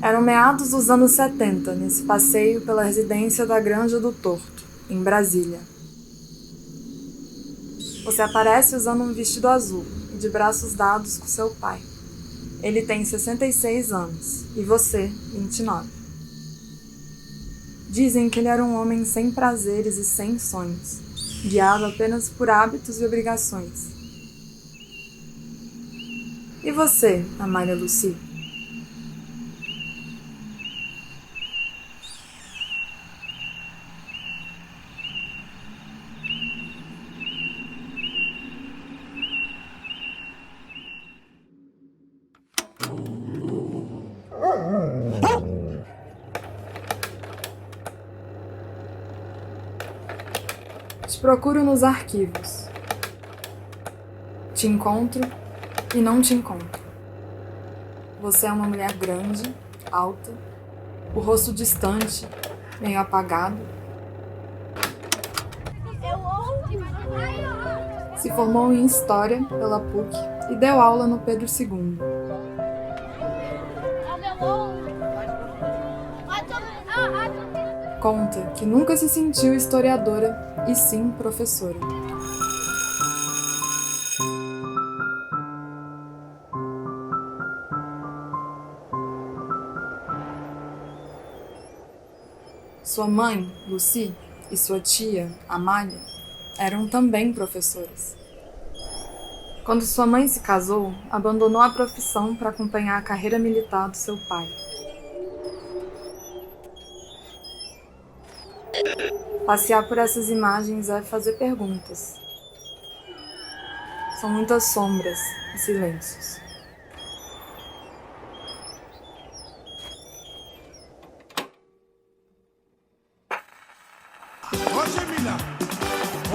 Eram meados dos anos 70, nesse passeio pela residência da Granja do Torto, em Brasília. Você aparece usando um vestido azul e de braços dados com seu pai. Ele tem 66 anos e você, 29. Dizem que ele era um homem sem prazeres e sem sonhos, guiado apenas por hábitos e obrigações. E você, Amália Lucy? Te procuro nos arquivos. Te encontro e não te encontro. Você é uma mulher grande, alta, o rosto distante, meio apagado. Se formou em História pela PUC e deu aula no Pedro II. Conta que nunca se sentiu historiadora e sim professora. Sua mãe, Lucy, e sua tia, Amália, eram também professoras. Quando sua mãe se casou, abandonou a profissão para acompanhar a carreira militar do seu pai. Passear por essas imagens é fazer perguntas. São muitas sombras e silêncios.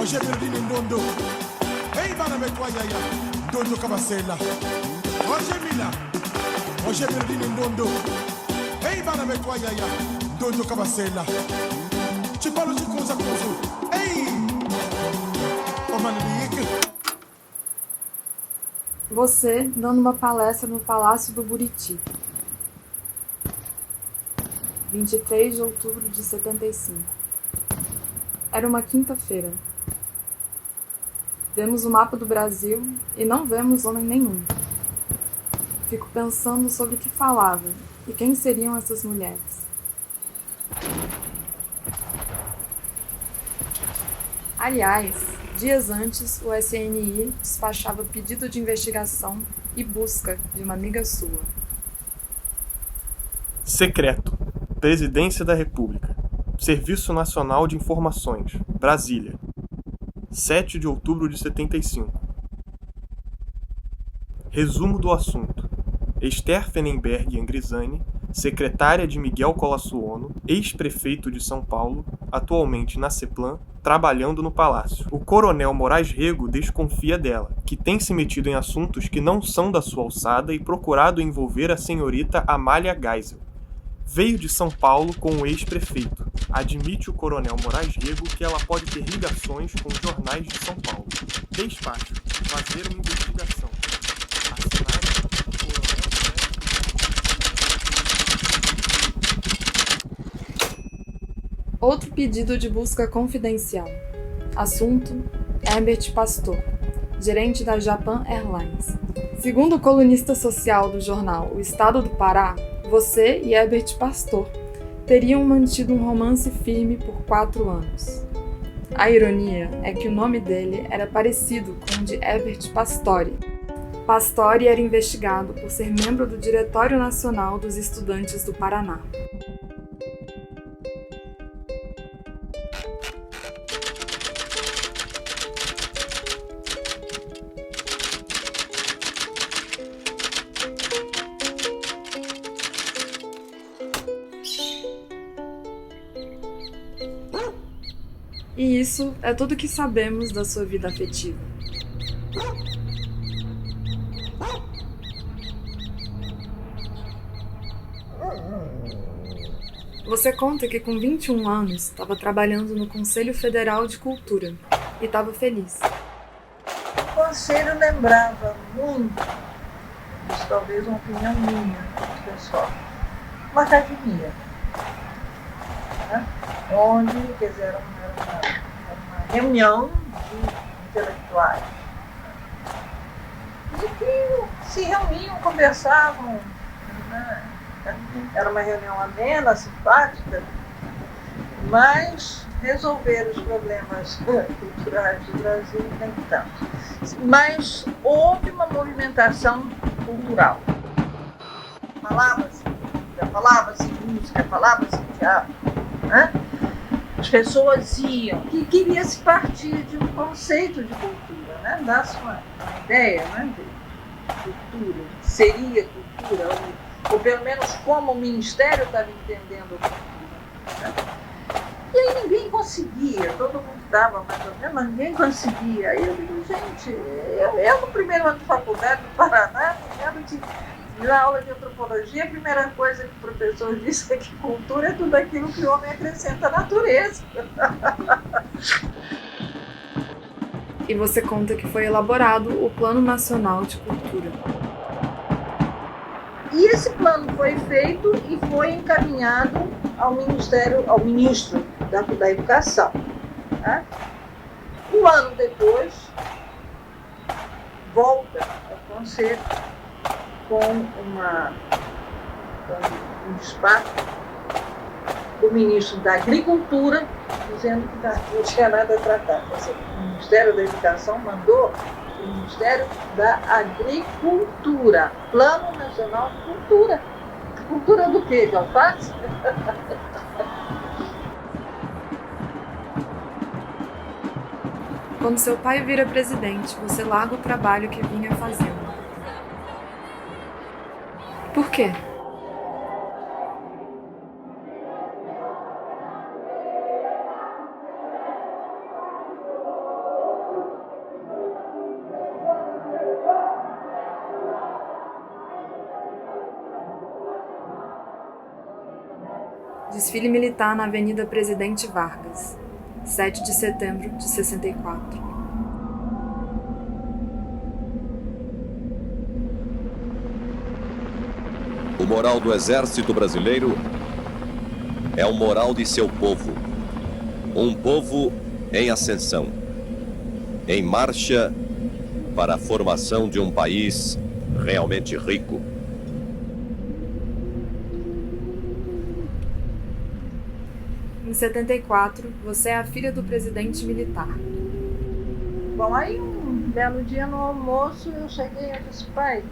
Oje Berdini Ndondo. Hey bana mekwaya ya. Ndondo kabasela. Oje Mila. Oje Berdini Ndondo. Hey bana mekwaya ya. Ndondo kabasela. Chipalo chikuza kuzu. Hey. Omanike. Você dando uma palestra no Palácio do Buriti. 23 de outubro de 75. Era uma quinta-feira. Vemos o mapa do Brasil e não vemos homem nenhum. Fico pensando sobre o que falava e quem seriam essas mulheres. Aliás, dias antes, o SNI despachava pedido de investigação e busca de uma amiga sua. Secreto. Presidência da República. Serviço Nacional de Informações. Brasília. 7 de outubro de 75. Resumo do assunto. Esther Fenenberg Angrisani, secretária de Miguel Colassuono, ex-prefeito de São Paulo, atualmente na CEPLAN, trabalhando no Palácio. O coronel Moraes Rego desconfia dela, que tem se metido em assuntos que não são da sua alçada e procurado envolver a senhorita Amália Geisel. Veio de São Paulo com o ex-prefeito. Admite o coronel Moraes Rego que ela pode ter ligações com os jornais de São Paulo. Despacho. Fazer uma investigação. Assinado Outro pedido de busca confidencial. Assunto: Herbert Pastor, gerente da Japan Airlines. Segundo o colunista social do jornal O Estado do Pará, você e Herbert Pastor teriam mantido um romance firme por 4 anos. A ironia é que o nome dele era parecido com o de Herbert Pastore. Pastore era investigado por ser membro do Diretório Nacional dos Estudantes do Paraná. E isso é tudo que sabemos da sua vida afetiva. Você conta que com 21 anos estava trabalhando no Conselho Federal de Cultura e estava feliz. O conselho lembrava muito, isso talvez uma opinião minha, pessoal, uma academia, né? Onde, quer dizer, era uma reunião de intelectuais, e que se reuniam, conversavam, né? Era uma reunião amena, simpática, mas resolver os problemas culturais do Brasil nem tanto. Mas houve uma movimentação cultural. Falava-se cultura, falava-se música, falava-se teatro, né? As pessoas iam, que queria-se partir de um conceito de cultura, né? Dar-se uma ideia, né? De cultura, seria cultura, ou pelo menos como o Ministério estava entendendo a cultura, né? E aí ninguém conseguia, todo mundo dava mais ou menos, mas ninguém conseguia. Eu digo, gente, eu no primeiro ano de faculdade do Paraná, na aula de antropologia, a primeira coisa que o professor disse é que cultura é tudo aquilo que o homem acrescenta à natureza. E você conta que foi elaborado o Plano Nacional de Cultura. E esse plano foi feito e foi encaminhado ao ministro da Educação, né? Um ano depois, volta ao Conselho com um despacho do ministro da Agricultura, dizendo que não tinha nada a tratar. O Ministério da Educação mandou o Ministério da Agricultura, Plano Nacional de Cultura. Cultura do quê? De alface? Quando seu pai vira presidente, você larga o trabalho que vinha fazendo. Por quê? Desfile militar na Avenida Presidente Vargas, 7 de setembro de 64. O moral do Exército Brasileiro é o moral de seu povo. Um povo em ascensão, em marcha para a formação de um país realmente rico. Em 74, você é a filha do presidente militar. Bom, aí um belo dia no almoço eu cheguei e disse, pai,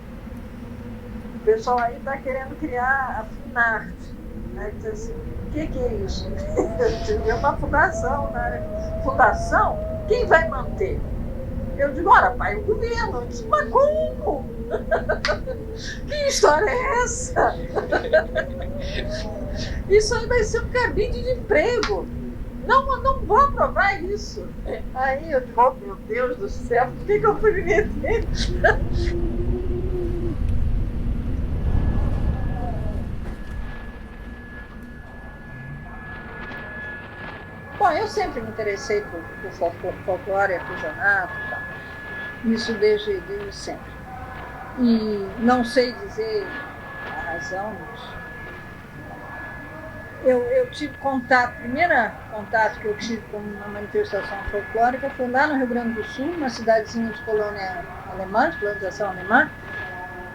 o pessoal aí está querendo criar a Funarte. Aí disse assim, o que é isso? Eu tive uma fundação, né? Fundação? Quem vai manter? Eu digo, ora pai, o governo. Eu disse, mas como? Que história é essa? Isso aí vai ser um cabide de emprego. Não vou aprovar isso. Aí eu digo, oh, meu Deus do céu, por que eu fui me meter? Bom, eu sempre me interessei por folclore, artesanato e tal. Isso desde sempre. E não sei dizer a razão, mas eu tive contato, o primeiro contato que eu tive com uma manifestação folclórica foi lá no Rio Grande do Sul, uma cidadezinha de colônia alemã, de colonização alemã,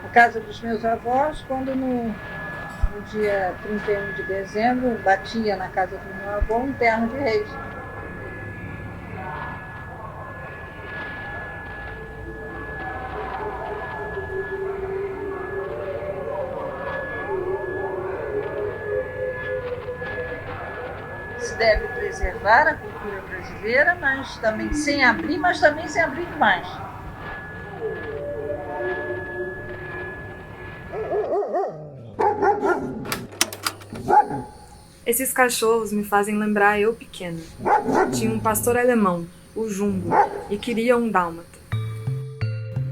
na casa dos meus avós, quando no dia 31 de dezembro batia na casa do meu avô um terno de reis. Se deve preservar a cultura brasileira, mas também sem abrir demais. Esses cachorros me fazem lembrar eu pequena. Tinha um pastor alemão, o Jumbo, e queria um dálmata.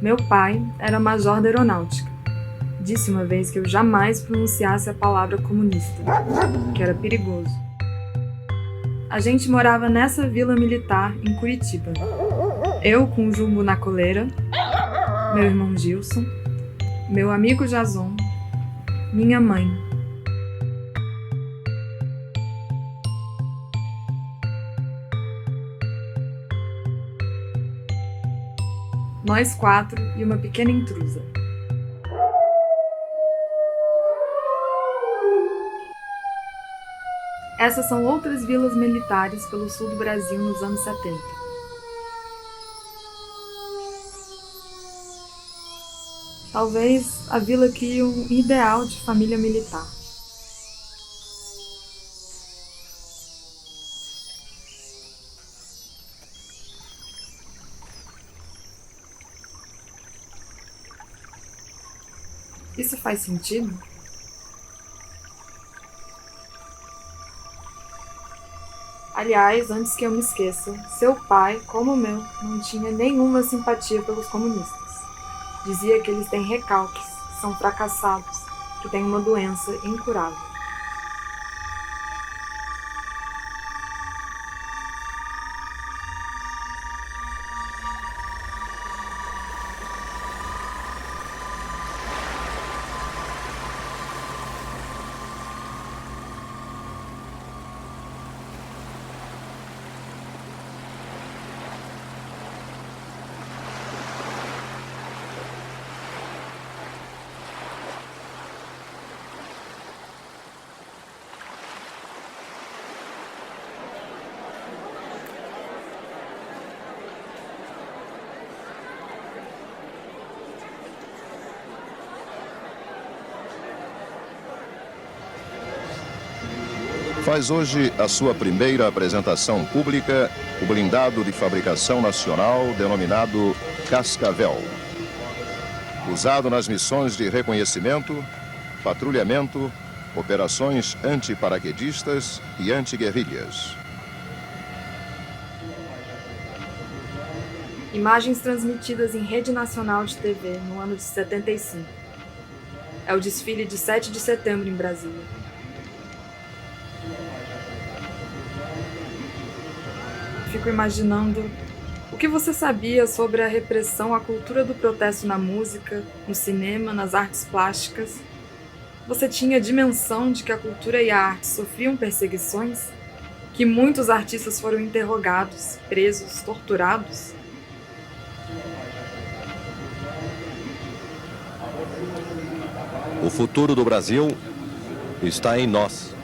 Meu pai era major da aeronáutica. Disse uma vez que eu jamais pronunciasse a palavra comunista, que era perigoso. A gente morava nessa vila militar em Curitiba. Eu com o Jumbo na coleira, meu irmão Gilson, meu amigo Jason, minha mãe. Nós 4 e uma pequena intrusa. Essas são outras vilas militares pelo sul do Brasil nos anos 70. Talvez a vila crie um ideal de família militar. Isso faz sentido? Aliás, antes que eu me esqueça, seu pai, como o meu, não tinha nenhuma simpatia pelos comunistas. Dizia que eles têm recalques, são fracassados, que têm uma doença incurável. Faz hoje a sua primeira apresentação pública o blindado de fabricação nacional denominado Cascavel. Usado nas missões de reconhecimento, patrulhamento, operações antiparaquedistas e antiguerrilhas. Imagens transmitidas em rede nacional de TV no ano de 75. É o desfile de 7 de setembro em Brasília. Fico imaginando o que você sabia sobre a repressão à cultura do protesto na música, no cinema, nas artes plásticas. Você tinha dimensão de que a cultura e a arte sofriam perseguições? Que muitos artistas foram interrogados, presos, torturados? O futuro do Brasil está em nós,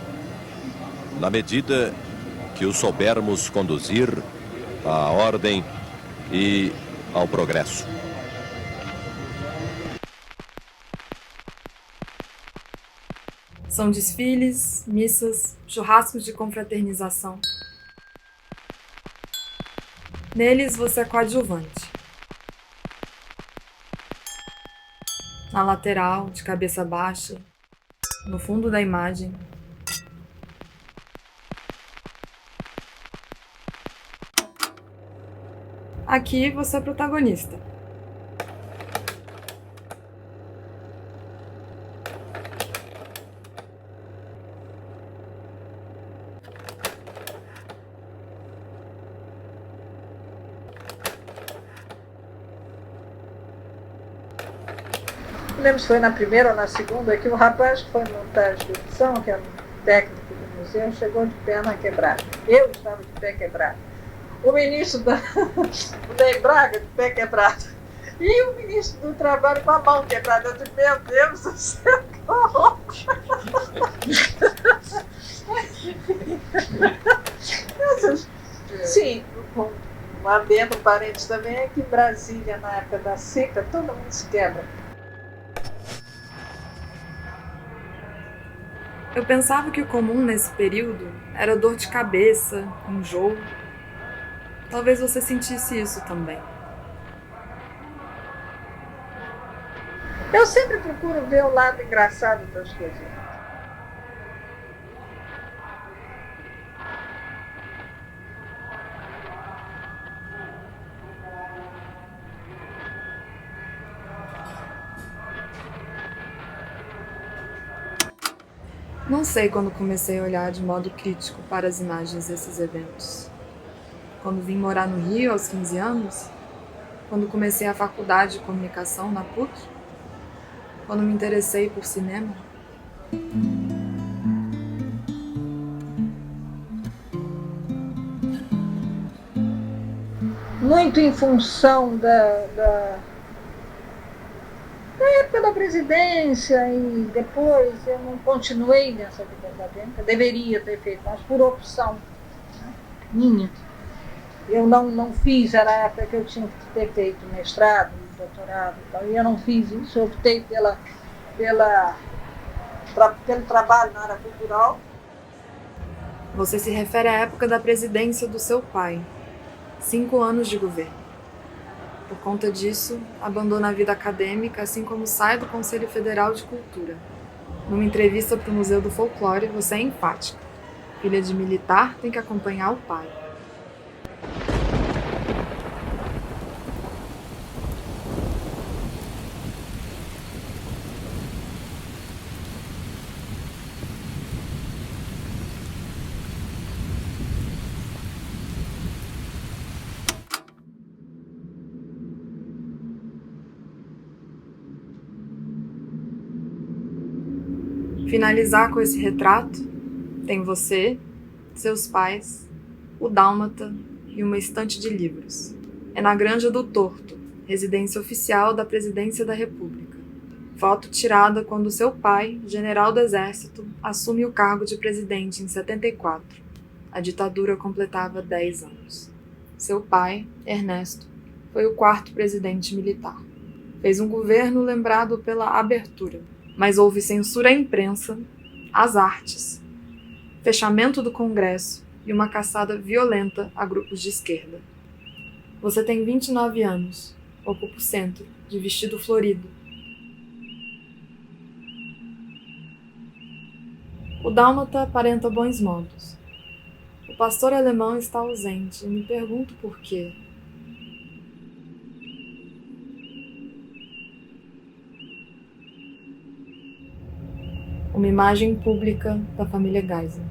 na medida que o soubermos conduzir à ordem e ao progresso. São desfiles, missas, churrascos de confraternização. Neles você é coadjuvante. Na lateral, de cabeça baixa, no fundo da imagem. Aqui você é protagonista. Não lembro se foi na primeira ou na segunda, que o rapaz que foi montar a exposição, que era um técnico do museu, chegou de perna quebrada. Eu estava de pé quebrado. O ministro o Ney Braga de pé quebrado. E o ministro do Trabalho com a mão quebrada. Eu disse, meu Deus do céu, que horror! Sim, um adendo parente também é que Brasília, na época da seca, todo mundo se quebra. Eu pensava que o comum nesse período era dor de cabeça, enjoo. Talvez você sentisse isso também. Eu sempre procuro ver o lado engraçado das coisas. Não sei quando comecei a olhar de modo crítico para as imagens desses eventos. Quando vim morar no Rio aos 15 anos? Quando comecei a faculdade de comunicação na PUC? Quando me interessei por cinema? muito em função da época da presidência, e depois eu não continuei nessa vida acadêmica, deveria ter feito, mas por opção, né, minha. Eu não fiz, era a época que eu tinha que ter feito mestrado, doutorado e tal, e eu não fiz isso, eu optei pelo trabalho na área cultural. Você se refere à época da presidência do seu pai, 5 anos de governo. Por conta disso, abandona a vida acadêmica, assim como sai do Conselho Federal de Cultura. Numa entrevista para o Museu do Folclore, você é enfática. Filha de militar tem que acompanhar o pai. Finalizar com esse retrato, tem você, seus pais, o dálmata e uma estante de livros. É na Granja do Torto, residência oficial da Presidência da República. Foto tirada quando seu pai, general do Exército, assume o cargo de presidente em 74. A ditadura completava 10 anos. Seu pai, Ernesto, foi o 4º presidente militar. Fez um governo lembrado pela abertura, mas houve censura à imprensa, às artes, fechamento do Congresso e uma caçada violenta a grupos de esquerda. Você tem 29 anos, ocupa o centro, de vestido florido. O dálmata aparenta bons modos. O pastor alemão está ausente e me pergunto por quê. Uma imagem pública da família Geisel.